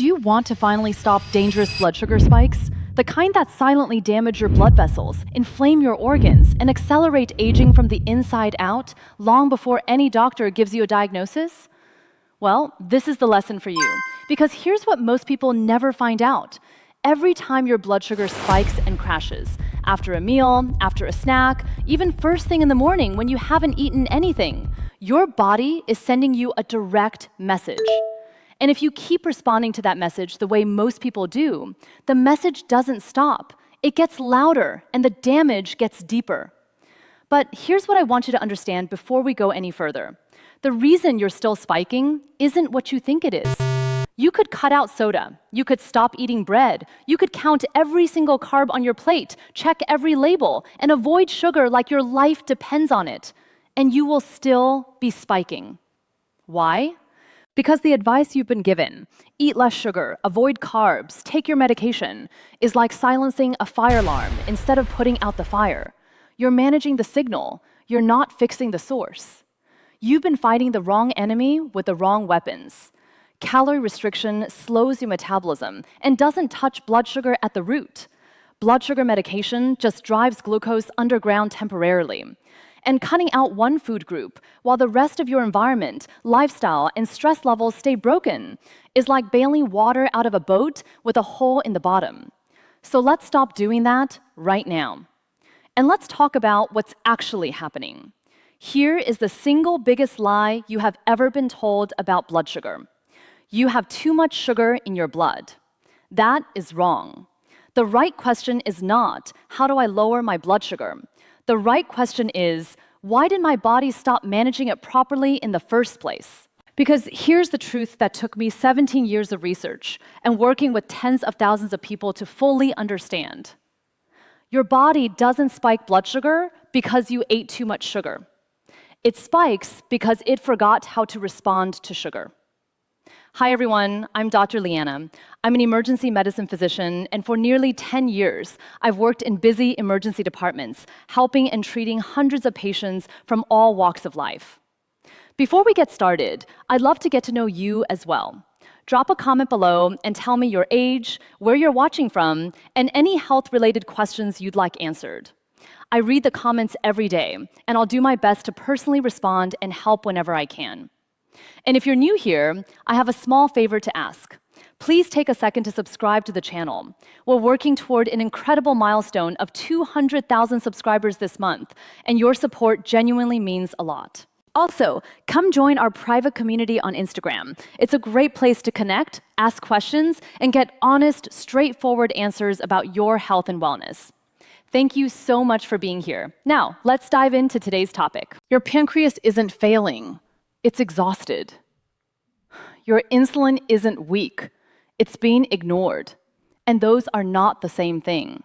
Do you want to finally stop dangerous blood sugar spikes? The kind that silently damage your blood vessels, inflame your organs, and accelerate aging from the inside out long before any doctor gives you a diagnosis? Well, this is the lesson for you, because here's what most people never find out. Every time your blood sugar spikes and crashes, after a meal, after a snack, even first thing in the morning when you haven't eaten anything, your body is sending you a direct message. And if you keep responding to that message the way most people do, the message doesn't stop. It gets louder, and the damage gets deeper. But here's what I want you to understand before we go any further. The reason you're still spiking isn't what you think it is. You could cut out soda. You could stop eating bread. You could count every single carb on your plate, check every label, and avoid sugar like your life depends on it. And you will still be spiking. Why? Because the advice you've been given, eat less sugar, avoid carbs, take your medication, is like silencing a fire alarm instead of putting out the fire. You're managing the signal. You're not fixing the source. You've been fighting the wrong enemy with the wrong weapons. Calorie restriction slows your metabolism and doesn't touch blood sugar at the root. Blood sugar medication just drives glucose underground temporarily. And cutting out one food group while the rest of your environment, lifestyle, and stress levels stay broken is like bailing water out of a boat with a hole in the bottom. So let's stop doing that right now. And let's talk about what's actually happening. Here is the single biggest lie you have ever been told about blood sugar. You have too much sugar in your blood. That is wrong. The right question is not, how do I lower my blood sugar? The right question is, why did my body stop managing it properly in the first place? Because here's the truth that took me 17 years of research and working with tens of thousands of people to fully understand. Your body doesn't spike blood sugar because you ate too much sugar. It spikes because it forgot how to respond to sugar. Hi everyone, I'm Dr. Leana. I'm an emergency medicine physician, and for nearly 10 years, I've worked in busy emergency departments, helping and treating hundreds of patients from all walks of life. Before we get started, I'd love to get to know you as well. Drop a comment below and tell me your age, where you're watching from, and any health-related questions you'd like answered. I read the comments every day, and I'll do my best to personally respond and help whenever I can. And if you're new here, I have a small favor to ask. Please take a second to subscribe to the channel. We're working toward an incredible milestone of 200,000 subscribers this month, and your support genuinely means a lot. Also, come join our private community on Instagram. It's a great place to connect, ask questions, and get honest, straightforward answers about your health and wellness. Thank you so much for being here. Now, let's dive into today's topic. Your pancreas isn't failing. It's exhausted. Your insulin isn't weak. It's being ignored. And those are not the same thing.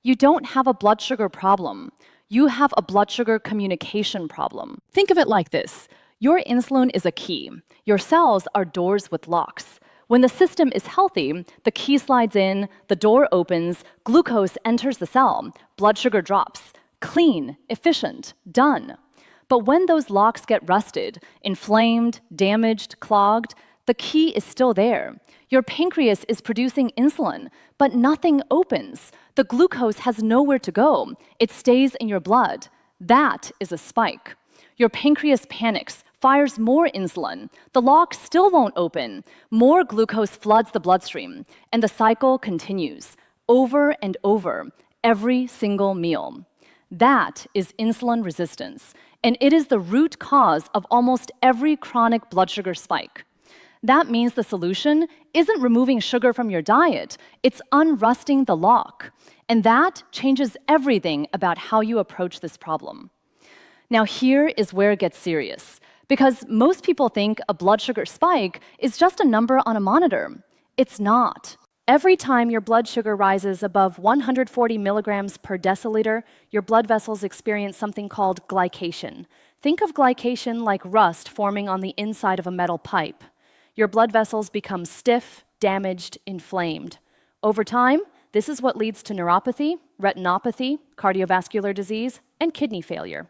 You don't have a blood sugar problem. You have a blood sugar communication problem. Think of it like this. Your insulin is a key. Your cells are doors with locks. When the system is healthy, the key slides in, the door opens, glucose enters the cell, blood sugar drops. Clean, efficient, done. But when those locks get rusted, inflamed, damaged, clogged, the key is still there. Your pancreas is producing insulin, but nothing opens. The glucose has nowhere to go. It stays in your blood. That is a spike. Your pancreas panics, fires more insulin. The lock still won't open. More glucose floods the bloodstream, and the cycle continues, over and over, every single meal. That is insulin resistance, and it is the root cause of almost every chronic blood sugar spike. That means the solution isn't removing sugar from your diet, it's unrusting the lock. And that changes everything about how you approach this problem. Now here is where it gets serious, because most people think a blood sugar spike is just a number on a monitor. It's not. Every time your blood sugar rises above 140 milligrams per deciliter, your blood vessels experience something called glycation. Think of glycation like rust forming on the inside of a metal pipe. Your blood vessels become stiff, damaged, inflamed. Over time, this is what leads to neuropathy, retinopathy, cardiovascular disease, and kidney failure.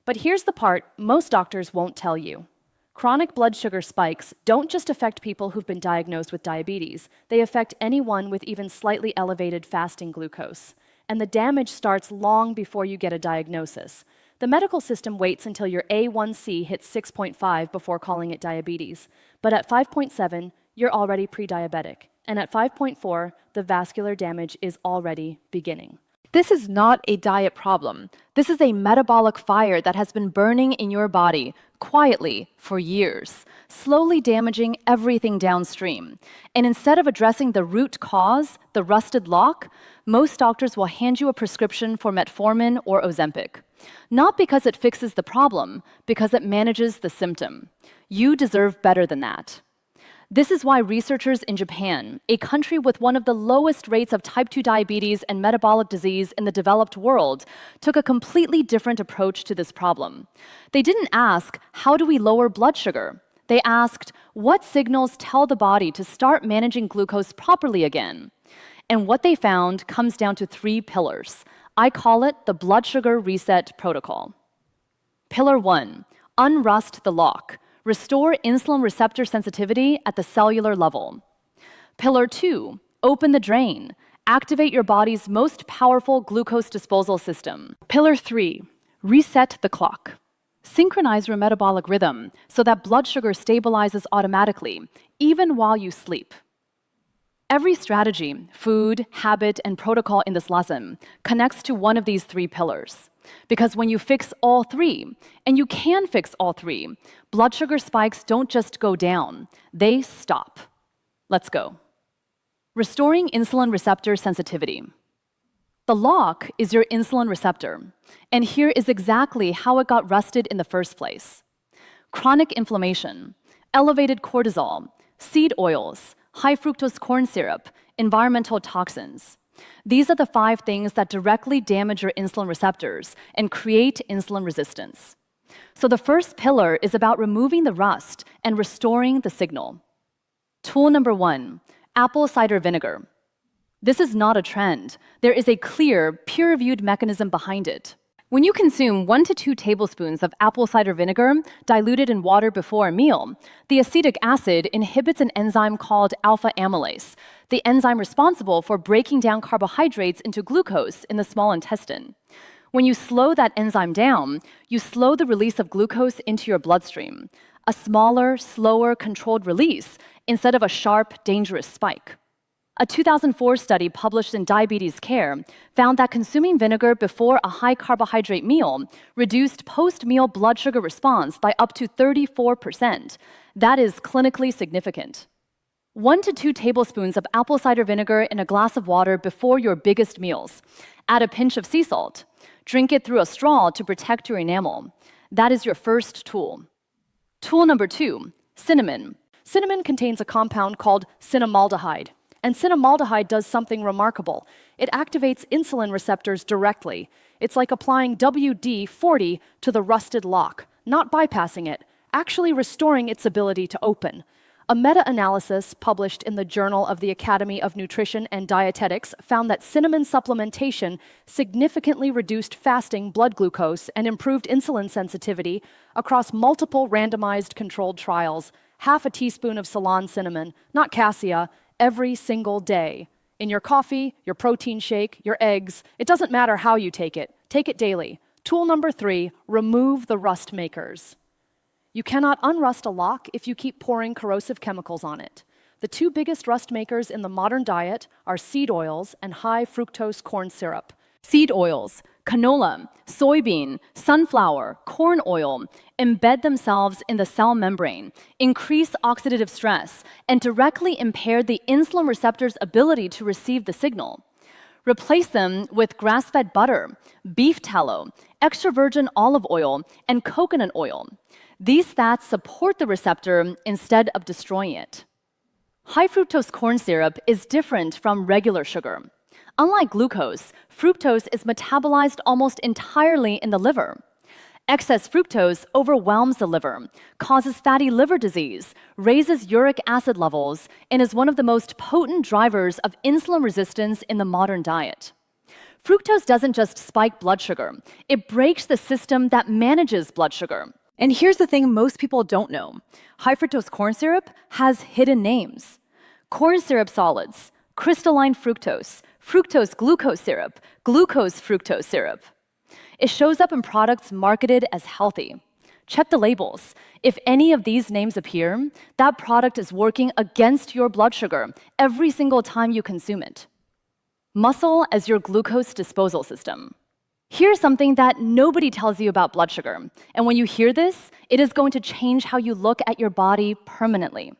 But here's the part most doctors won't tell you. Chronic blood sugar spikes don't just affect people who've been diagnosed with diabetes, they affect anyone with even slightly elevated fasting glucose. And the damage starts long before you get a diagnosis. The medical system waits until your A1C hits 6.5 before calling it diabetes. But at 5.7, you're already pre-diabetic. And at 5.4, the vascular damage is already beginning. This is not a diet problem. This is a metabolic fire that has been burning in your body quietly for years, slowly damaging everything downstream. And instead of addressing the root cause, the rusted lock, most doctors will hand you a prescription for metformin or Ozempic. Not because it fixes the problem, because it manages the symptom. You deserve better than that. This is why researchers in Japan, a country with one of the lowest rates of type 2 diabetes and metabolic disease in the developed world, took a completely different approach to this problem. They didn't ask, how do we lower blood sugar? They asked, what signals tell the body to start managing glucose properly again? And what they found comes down to 3 pillars. I call it the blood sugar reset protocol. Pillar 1, unrust the lock. Restore insulin receptor sensitivity at the cellular level. Pillar 2, open the drain. Activate your body's most powerful glucose disposal system. Pillar 3, reset the clock. Synchronize your metabolic rhythm so that blood sugar stabilizes automatically, even while you sleep. Every strategy, food, habit, and protocol in this lesson connects to one of these 3 pillars. Because when you fix all 3, and you can fix all 3, blood sugar spikes don't just go down, they stop. Let's go. Restoring insulin receptor sensitivity. The lock is your insulin receptor, and here is exactly how it got rusted in the first place. Chronic inflammation, elevated cortisol, seed oils, high fructose corn syrup, environmental toxins. These are the 5 things that directly damage your insulin receptors and create insulin resistance. So the first pillar is about removing the rust and restoring the signal. Tool number 1, apple cider vinegar. This is not a trend. There is a clear, peer-reviewed mechanism behind it. When you consume 1 to 2 tablespoons of apple cider vinegar diluted in water before a meal, the acetic acid inhibits an enzyme called alpha amylase, the enzyme responsible for breaking down carbohydrates into glucose in the small intestine. When you slow that enzyme down, you slow the release of glucose into your bloodstream, a smaller, slower, controlled release instead of a sharp, dangerous spike. A 2004 study published in Diabetes Care found that consuming vinegar before a high-carbohydrate meal reduced post-meal blood sugar response by up to 34%. That is clinically significant. 1 to 2 tablespoons of apple cider vinegar in a glass of water before your biggest meals. Add a pinch of sea salt. Drink it through a straw to protect your enamel. That is your first tool. Tool number 2, cinnamon. Cinnamon contains a compound called cinnamaldehyde. And cinnamaldehyde does something remarkable. It activates insulin receptors directly. It's like applying WD-40 to the rusted lock, not bypassing it, actually restoring its ability to open. A meta-analysis published in the Journal of the Academy of Nutrition and Dietetics found that cinnamon supplementation significantly reduced fasting blood glucose and improved insulin sensitivity across multiple randomized controlled trials. Half a teaspoon of Ceylon cinnamon, not cassia, every single day. In your coffee, your protein shake, your eggs, it doesn't matter how you take it daily. Tool number 3, remove the rust makers. You cannot unrust a lock if you keep pouring corrosive chemicals on it. The 2 biggest rust makers in the modern diet are seed oils and high fructose corn syrup. Seed oils, canola, soybean, sunflower, corn oil embed themselves in the cell membrane, increase oxidative stress, and directly impair the insulin receptor's ability to receive the signal. Replace them with grass-fed butter, beef tallow, extra virgin olive oil, and coconut oil. These fats support the receptor instead of destroying it. High fructose corn syrup is different from regular sugar. Unlike glucose, fructose is metabolized almost entirely in the liver. Excess fructose overwhelms the liver, causes fatty liver disease, raises uric acid levels, and is one of the most potent drivers of insulin resistance in the modern diet. Fructose doesn't just spike blood sugar, it breaks the system that manages blood sugar. And here's the thing most people don't know. High fructose corn syrup has hidden names. Corn syrup solids, crystalline fructose, fructose glucose syrup, glucose fructose syrup. It shows up in products marketed as healthy. Check the labels. If any of these names appear, that product is working against your blood sugar every single time you consume it. Muscle as your glucose disposal system. Here's something that nobody tells you about blood sugar. And when you hear this, it is going to change how you look at your body permanently.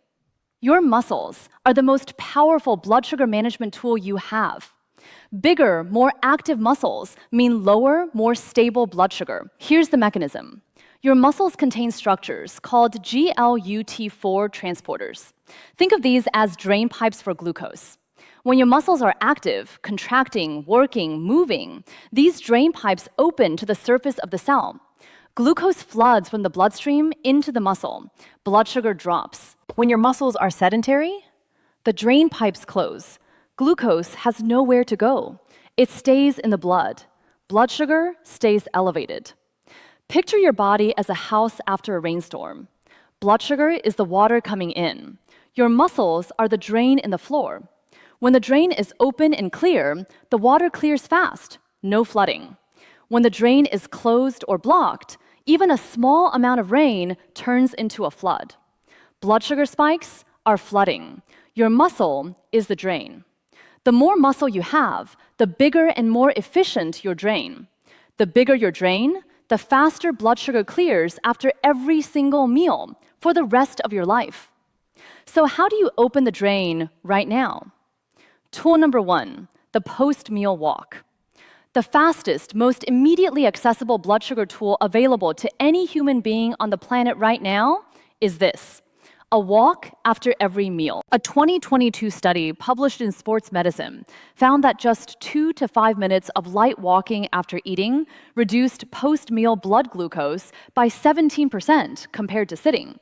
Your muscles are the most powerful blood sugar management tool you have. Bigger, more active muscles mean lower, more stable blood sugar. Here's the mechanism. Your muscles contain structures called GLUT4 transporters. Think of these as drain pipes for glucose. When your muscles are active, contracting, working, moving, these drain pipes open to the surface of the cell. Glucose floods from the bloodstream into the muscle. Blood sugar drops. When your muscles are sedentary, the drain pipes close. Glucose has nowhere to go. It stays in the blood. Blood sugar stays elevated. Picture your body as a house after a rainstorm. Blood sugar is the water coming in. Your muscles are the drain in the floor. When the drain is open and clear, the water clears fast, no flooding. When the drain is closed or blocked, even a small amount of rain turns into a flood. Blood sugar spikes are flooding. Your muscle is the drain. The more muscle you have, the bigger and more efficient your drain. The bigger your drain, the faster blood sugar clears after every single meal for the rest of your life. So how do you open the drain right now? Tool number 1, the post-meal walk. The fastest, most immediately accessible blood sugar tool available to any human being on the planet right now is this: a walk after every meal. A 2022 study published in Sports Medicine found that just 2 to 5 minutes of light walking after eating reduced post-meal blood glucose by 17% compared to sitting.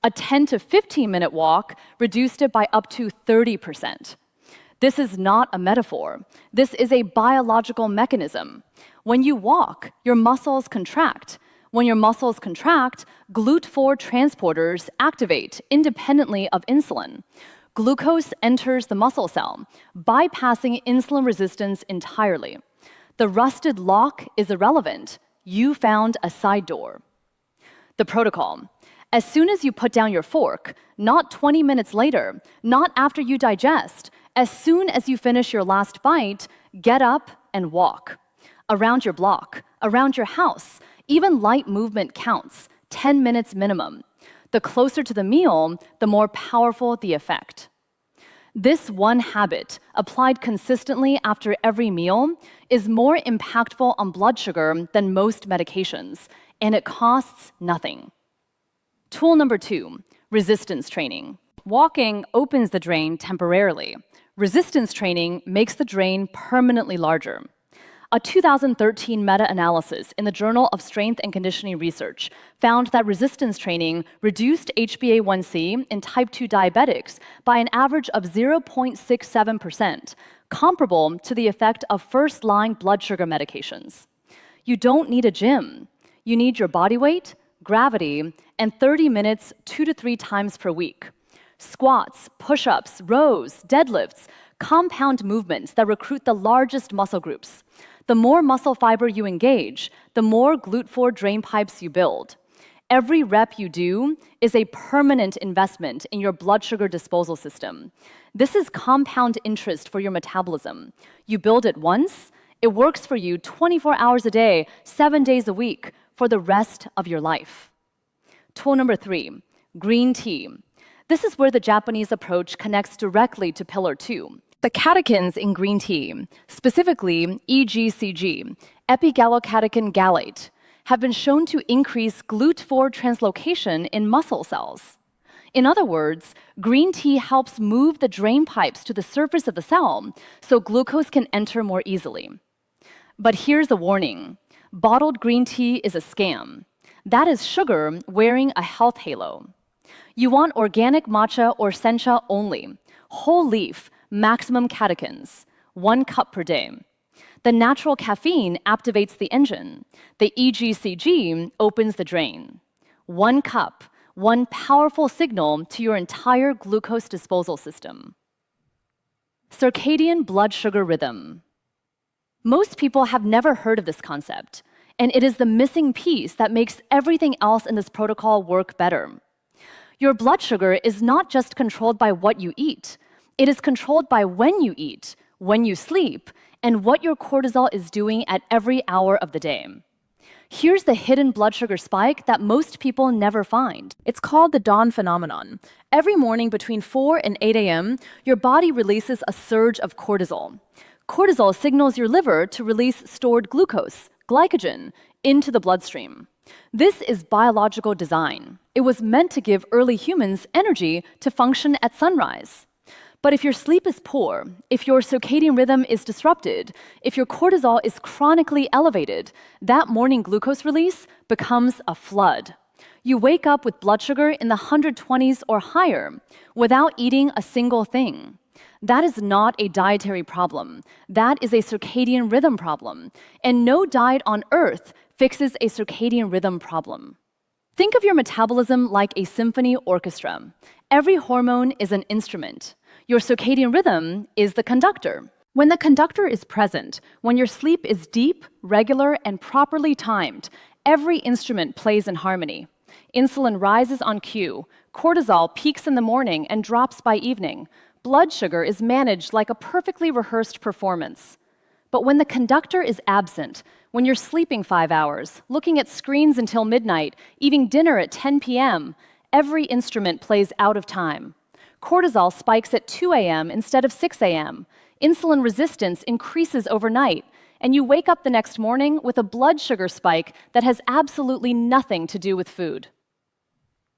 A 10 to 15-minute walk reduced it by up to 30%. This is not a metaphor. This is a biological mechanism. When you walk, your muscles contract. When your muscles contract, GLUT4 transporters activate independently of insulin. Glucose enters the muscle cell, bypassing insulin resistance entirely. The rusted lock is irrelevant. You found a side door. The protocol. As soon as you put down your fork, not 20 minutes later, not after you digest, as soon as you finish your last bite, get up and walk. Around your block, around your house, even light movement counts, 10 minutes minimum. The closer to the meal, the more powerful the effect. This one habit, applied consistently after every meal, is more impactful on blood sugar than most medications, and it costs nothing. Tool number 2, resistance training. Walking opens the drain temporarily. Resistance training makes the drain permanently larger. A 2013 meta-analysis in the Journal of Strength and Conditioning Research found that resistance training reduced HbA1c in type 2 diabetics by an average of 0.67%, comparable to the effect of first-line blood sugar medications. You don't need a gym. You need your body weight, gravity, and 30 minutes 2 to 3 times per week. Squats, push-ups, rows, deadlifts, compound movements that recruit the largest muscle groups. The more muscle fiber you engage, the more GLUT4 drain pipes you build. Every rep you do is a permanent investment in your blood sugar disposal system. This is compound interest for your metabolism. You build it once, it works for you 24 hours a day, 7 days a week, for the rest of your life. Tool number 3, green tea. This is where the Japanese approach connects directly to Pillar 2. The catechins in green tea, specifically EGCG, epigallocatechin gallate, have been shown to increase GLUT4 translocation in muscle cells. In other words, green tea helps move the drain pipes to the surface of the cell so glucose can enter more easily. But here's a warning. Bottled green tea is a scam. That is sugar wearing a health halo. You want organic matcha or sencha only, whole leaf, maximum catechins, 1 cup per day. The natural caffeine activates the engine. The EGCG opens the drain. 1 cup, one powerful signal to your entire glucose disposal system. Circadian blood sugar rhythm. Most people have never heard of this concept, and it is the missing piece that makes everything else in this protocol work better. Your blood sugar is not just controlled by what you eat, it is controlled by when you eat, when you sleep, and what your cortisol is doing at every hour of the day. Here's the hidden blood sugar spike that most people never find. It's called the dawn phenomenon. Every morning between 4 and 8 a.m., your body releases a surge of cortisol. Cortisol signals your liver to release stored glucose, glycogen, into the bloodstream. This is biological design. It was meant to give early humans energy to function at sunrise. But if your sleep is poor, if your circadian rhythm is disrupted, if your cortisol is chronically elevated, that morning glucose release becomes a flood. You wake up with blood sugar in the 120s or higher without eating a single thing. That is not a dietary problem. That is a circadian rhythm problem. And no diet on earth fixes a circadian rhythm problem. Think of your metabolism like a symphony orchestra. Every hormone is an instrument. Your circadian rhythm is the conductor. When the conductor is present, when your sleep is deep, regular, and properly timed, every instrument plays in harmony. Insulin rises on cue, cortisol peaks in the morning and drops by evening. Blood sugar is managed like a perfectly rehearsed performance. But when the conductor is absent, when you're sleeping 5 hours, looking at screens until midnight, eating dinner at 10 p.m., every instrument plays out of time. Cortisol spikes at 2 a.m. instead of 6 a.m. Insulin resistance increases overnight, and you wake up the next morning with a blood sugar spike that has absolutely nothing to do with food.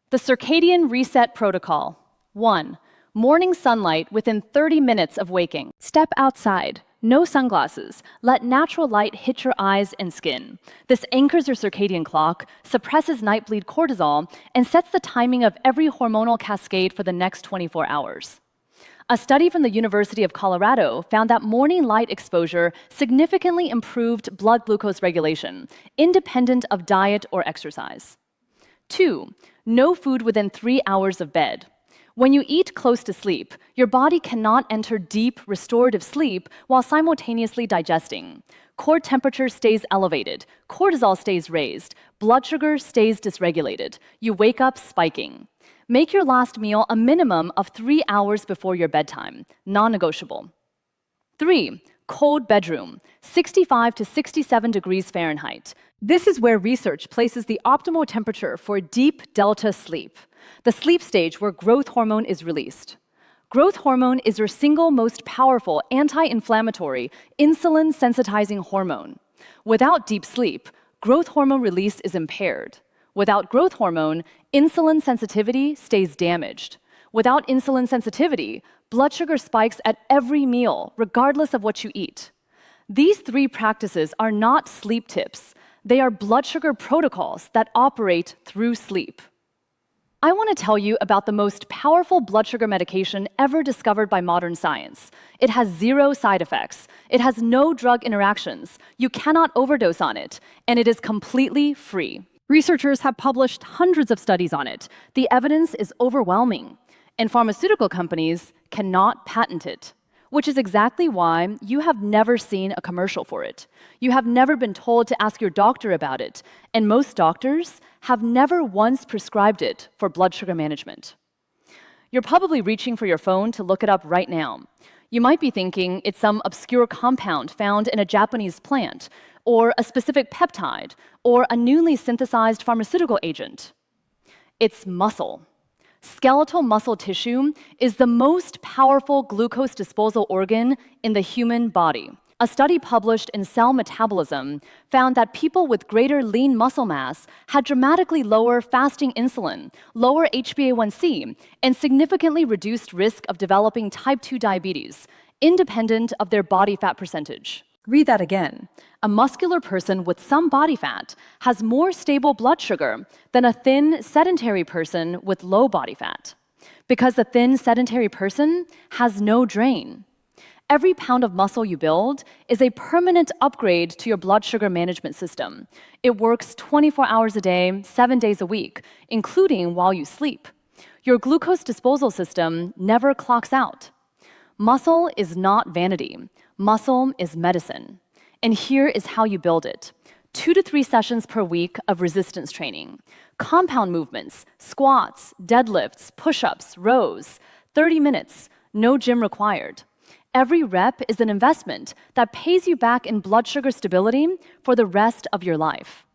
The circadian reset protocol. 1. Morning sunlight within 30 minutes of waking. Step outside. No sunglasses. Let natural light hit your eyes and skin. This anchors your circadian clock, suppresses night-bleed cortisol, and sets the timing of every hormonal cascade for the next 24 hours. A study from the University of Colorado found that morning light exposure significantly improved blood glucose regulation, independent of diet or exercise. 2. No food within 3 hours of bed. When you eat close to sleep, your body cannot enter deep, restorative sleep while simultaneously digesting. Core temperature stays elevated, cortisol stays raised, blood sugar stays dysregulated. You wake up spiking. Make your last meal a minimum of 3 hours before your bedtime, non-negotiable. 3. Cold bedroom, 65 to 67 degrees Fahrenheit. This is where research places the optimal temperature for deep delta sleep, the sleep stage where growth hormone is released. Growth hormone is your single most powerful anti-inflammatory, insulin-sensitizing hormone. Without deep sleep, growth hormone release is impaired. Without growth hormone, insulin sensitivity stays damaged. Without insulin sensitivity, blood sugar spikes at every meal, regardless of what you eat. These 3 practices are not sleep tips. They are blood sugar protocols that operate through sleep. I want to tell you about the most powerful blood sugar medication ever discovered by modern science. It has 0 side effects. It has no drug interactions. You cannot overdose on it, and it is completely free. Researchers have published hundreds of studies on it. The evidence is overwhelming, and pharmaceutical companies cannot patent it, which is exactly why you have never seen a commercial for it. You have never been told to ask your doctor about it, and most doctors have never once prescribed it for blood sugar management. You're probably reaching for your phone to look it up right now. You might be thinking it's some obscure compound found in a Japanese plant, or a specific peptide, or a newly synthesized pharmaceutical agent. It's muscle. Skeletal muscle tissue is the most powerful glucose disposal organ in the human body. A study published in Cell Metabolism found that people with greater lean muscle mass had dramatically lower fasting insulin, lower HbA1c, and significantly reduced risk of developing type 2 diabetes, independent of their body fat percentage. Read that again. A muscular person with some body fat has more stable blood sugar than a thin, sedentary person with low body fat, because the thin, sedentary person has no drain. Every pound of muscle you build is a permanent upgrade to your blood sugar management system. It works 24 hours a day, 7 days a week, including while you sleep. Your glucose disposal system never clocks out. Muscle is not vanity. Muscle is medicine. And here is how you build it. 2 to 3 sessions per week of resistance training. Compound movements, squats, deadlifts, push-ups, rows. 30 minutes, no gym required. Every rep is an investment that pays you back in blood sugar stability for the rest of your life.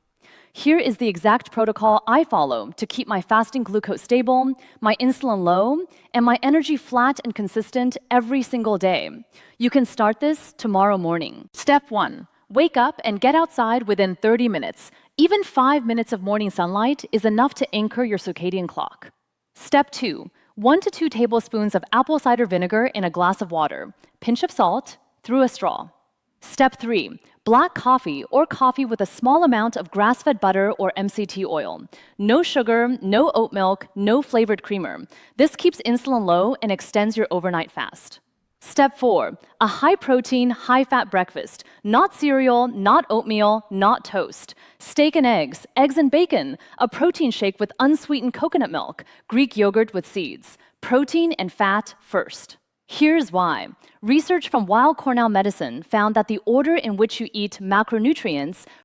Here is the exact protocol I follow to keep my fasting glucose stable, my insulin low, and my energy flat and consistent every single day. You can start this tomorrow morning. Step 1. Wake up and get outside within 30 minutes. Even 5 minutes of morning sunlight is enough to anchor your circadian clock. Step 2. 1 to 2 tablespoons of apple cider vinegar in a glass of water. Pinch of salt through a straw. Step 3. Black coffee or coffee with a small amount of grass-fed butter or MCT oil. No sugar, no oat milk, no flavored creamer. This keeps insulin low and extends your overnight fast. Step 4. A high-protein, high-fat breakfast. Not cereal, not oatmeal, not toast. Steak and eggs and bacon. A protein shake with unsweetened coconut milk. Greek yogurt with seeds. Protein and fat first. Here's why. Research from Weill Cornell Medicine found that the order in which you eat macronutrients